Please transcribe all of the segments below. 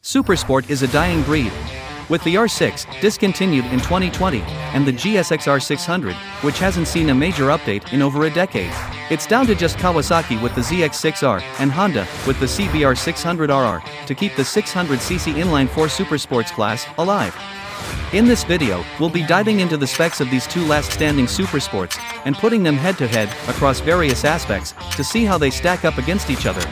Supersport is a dying breed. With the R6 discontinued in 2020 and the GSX-R600, which hasn't seen a major update in over a decade, it's down to just Kawasaki with the ZX-6R and Honda with the CBR600RR to keep the 600cc inline-4 Supersports class alive. In this video, we'll be diving into the specs of these two last-standing Supersports and putting them head-to-head across various aspects to see how they stack up against each other.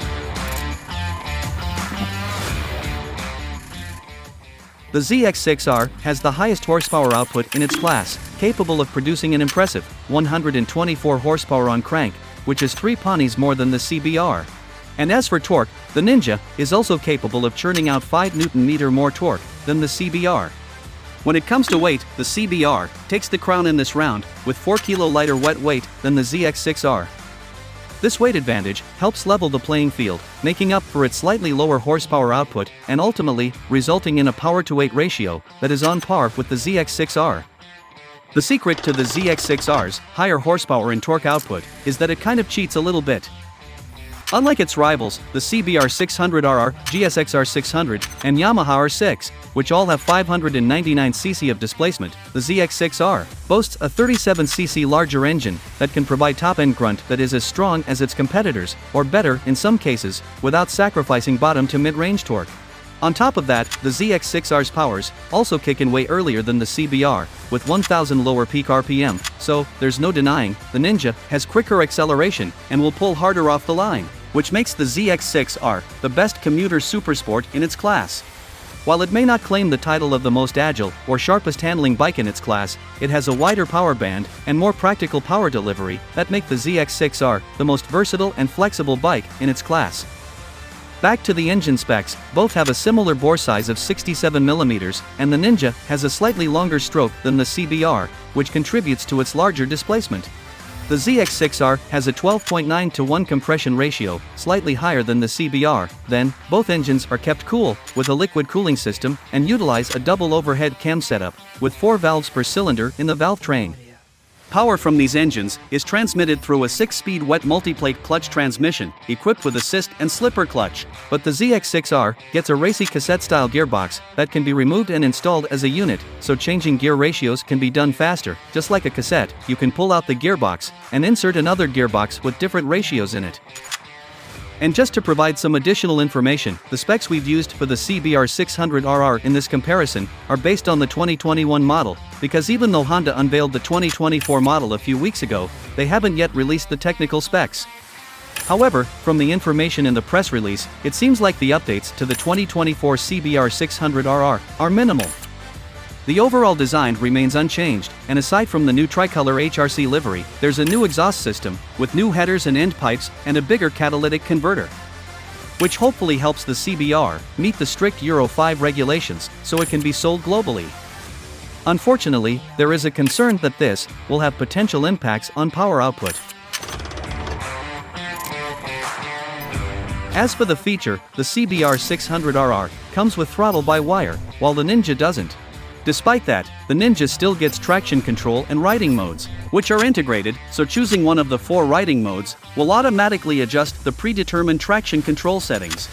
The ZX-6R has the highest horsepower output in its class, capable of producing an impressive 124 horsepower on crank, which is 3 ponies more than the CBR. And as for torque, the Ninja is also capable of churning out 5 Nm more torque than the CBR. When it comes to weight, the CBR takes the crown in this round, with 4 kg lighter wet weight than the ZX-6R. This weight advantage helps level the playing field, making up for its slightly lower horsepower output and ultimately resulting in a power-to-weight ratio that is on par with the ZX-6R. The secret to the ZX-6R's higher horsepower and torque output is that it kind of cheats a little bit. Unlike its rivals, the CBR600RR, GSX-R600, and Yamaha R6, which all have 599cc of displacement, the ZX-6R boasts a 37cc larger engine that can provide top-end grunt that is as strong as its competitors, or better in some cases, without sacrificing bottom to mid-range torque. On top of that, the ZX-6R's powers also kick in way earlier than the CBR, with 1000 lower peak RPM, so there's no denying the Ninja has quicker acceleration and will pull harder off the line, which makes the ZX-6R the best commuter supersport in its class. While it may not claim the title of the most agile or sharpest handling bike in its class, it has a wider power band and more practical power delivery that make the ZX-6R the most versatile and flexible bike in its class. Back to the engine specs, both have a similar bore size of 67mm, and the Ninja has a slightly longer stroke than the CBR, which contributes to its larger displacement. The ZX-6R has a 12.9:1 compression ratio, slightly higher than the CBR. Then, both engines are kept cool with a liquid cooling system and utilize a double overhead cam setup with 4 valves per cylinder in the valve train. Power from these engines is transmitted through a 6-speed wet multiplate clutch transmission, equipped with assist and slipper clutch, but the ZX-6R gets a racy cassette-style gearbox that can be removed and installed as a unit, so changing gear ratios can be done faster. Just like a cassette, you can pull out the gearbox and insert another gearbox with different ratios in it. And just to provide some additional information, the specs we've used for the CBR600RR in this comparison are based on the 2021 model, because even though Honda unveiled the 2024 model a few weeks ago, they haven't yet released the technical specs. However, from the information in the press release, it seems like the updates to the 2024 CBR600RR are minimal. The overall design remains unchanged, and aside from the new tricolor HRC livery, there's a new exhaust system, with new headers and end pipes, and a bigger catalytic converter, which hopefully helps the CBR meet the strict Euro 5 regulations, so it can be sold globally. Unfortunately, there is a concern that this will have potential impacts on power output. As for the feature, the CBR600RR comes with throttle-by-wire, while the Ninja doesn't. Despite that, the Ninja still gets traction control and riding modes, which are integrated, so choosing one of the 4 riding modes will automatically adjust the predetermined traction control settings.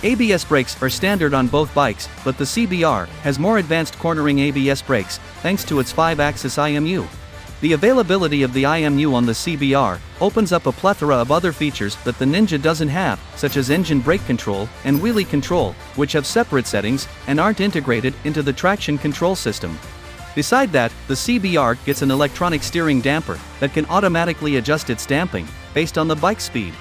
ABS brakes are standard on both bikes, but the CBR has more advanced cornering ABS brakes, thanks to its 5-axis IMU. The availability of the IMU on the CBR opens up a plethora of other features that the Ninja doesn't have, such as engine brake control and wheelie control, which have separate settings and aren't integrated into the traction control system. Beside that, the CBR gets an electronic steering damper that can automatically adjust its damping based on the bike's speed.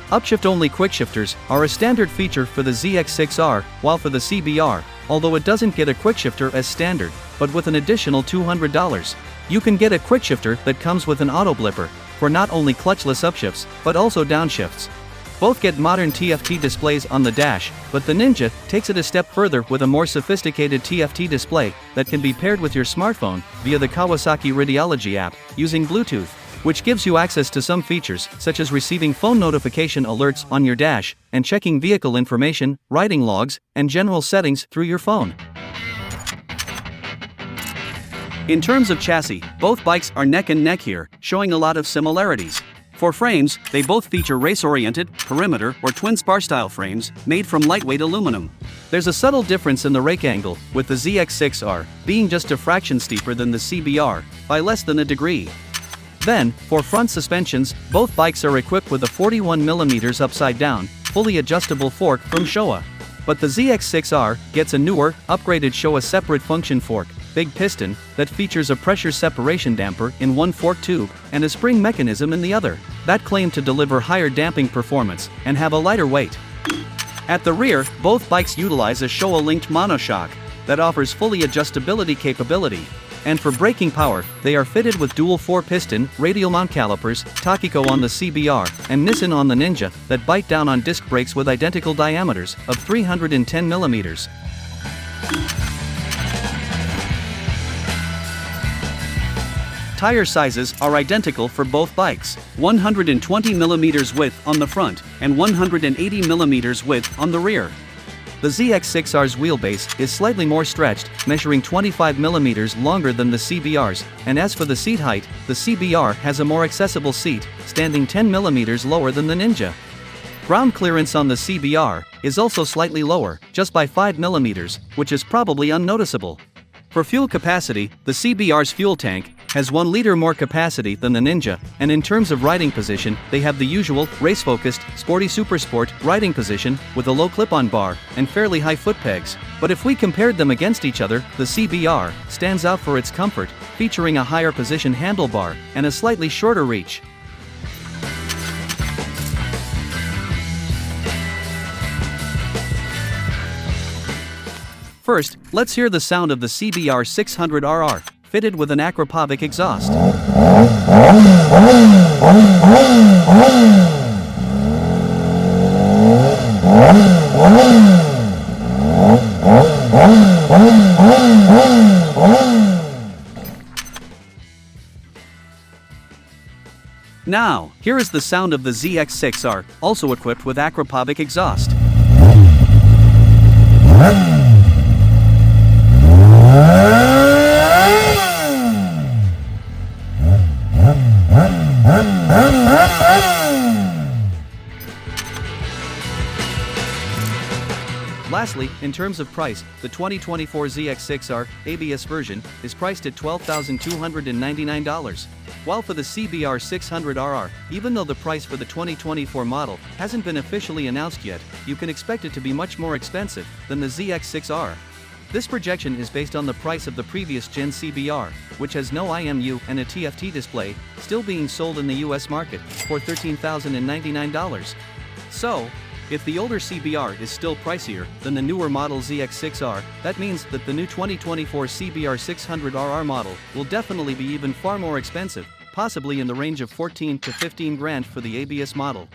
Upshift-only quickshifters are a standard feature for the ZX-6R, while for the CBR, although it doesn't get a quickshifter as standard, but with an additional $200. You can get a quickshifter that comes with an auto blipper for not only clutchless upshifts, but also downshifts. Both get modern TFT displays on the dash, but the Ninja takes it a step further with a more sophisticated TFT display that can be paired with your smartphone via the Kawasaki Radiology app using Bluetooth, which gives you access to some features such as receiving phone notification alerts on your dash and checking vehicle information, riding logs, and general settings through your phone. In terms of chassis, both bikes are neck and neck here, showing a lot of similarities. For frames, they both feature race-oriented, perimeter, or twin spar-style frames, made from lightweight aluminum. There's a subtle difference in the rake angle, with the ZX-6R being just a fraction steeper than the CBR, by less than a degree. Then, for front suspensions, both bikes are equipped with a 41mm upside-down, fully adjustable fork from Showa. But the ZX-6R gets a newer, upgraded Showa separate function fork, big piston, that features a pressure separation damper in one fork tube, and a spring mechanism in the other, that claim to deliver higher damping performance, and have a lighter weight. At the rear, both bikes utilize a Showa-linked monoshock that offers fully adjustability capability. And for braking power, they are fitted with dual 4-piston, radial mount calipers, Takiko on the CBR, and Nissan on the Ninja, that bite down on disc brakes with identical diameters of 310mm. Tire sizes are identical for both bikes, 120mm width on the front, and 180mm width on the rear. The ZX-6R's wheelbase is slightly more stretched, measuring 25mm longer than the CBR's, and as for the seat height, the CBR has a more accessible seat, standing 10mm lower than the Ninja. Ground clearance on the CBR is also slightly lower, just by 5mm, which is probably unnoticeable. For fuel capacity, the CBR's fuel tank has 1 liter more capacity than the Ninja, and in terms of riding position, they have the usual, race-focused, sporty Supersport riding position, with a low clip-on bar, and fairly high foot pegs. But if we compared them against each other, the CBR stands out for its comfort, featuring a higher position handlebar, and a slightly shorter reach. First, let's hear the sound of the CBR600RR, fitted with an akrapovic exhaust. Now, here is the sound of the ZX-6R, also equipped with akrapovic exhaust. Lastly, in terms of price, the 2024 ZX-6R ABS version is priced at $12,299, while for the CBR600RR, even though the price for the 2024 model hasn't been officially announced yet, you can expect it to be much more expensive than the ZX-6R. This projection is based on the price of the previous gen CBR, which has no IMU and a TFT display, still being sold in the US market for $13,099. So, if the older CBR is still pricier than the newer model ZX-6R, that means that the new 2024 CBR600RR model will definitely be even far more expensive, possibly in the range of $14 to $15 grand for the ABS model.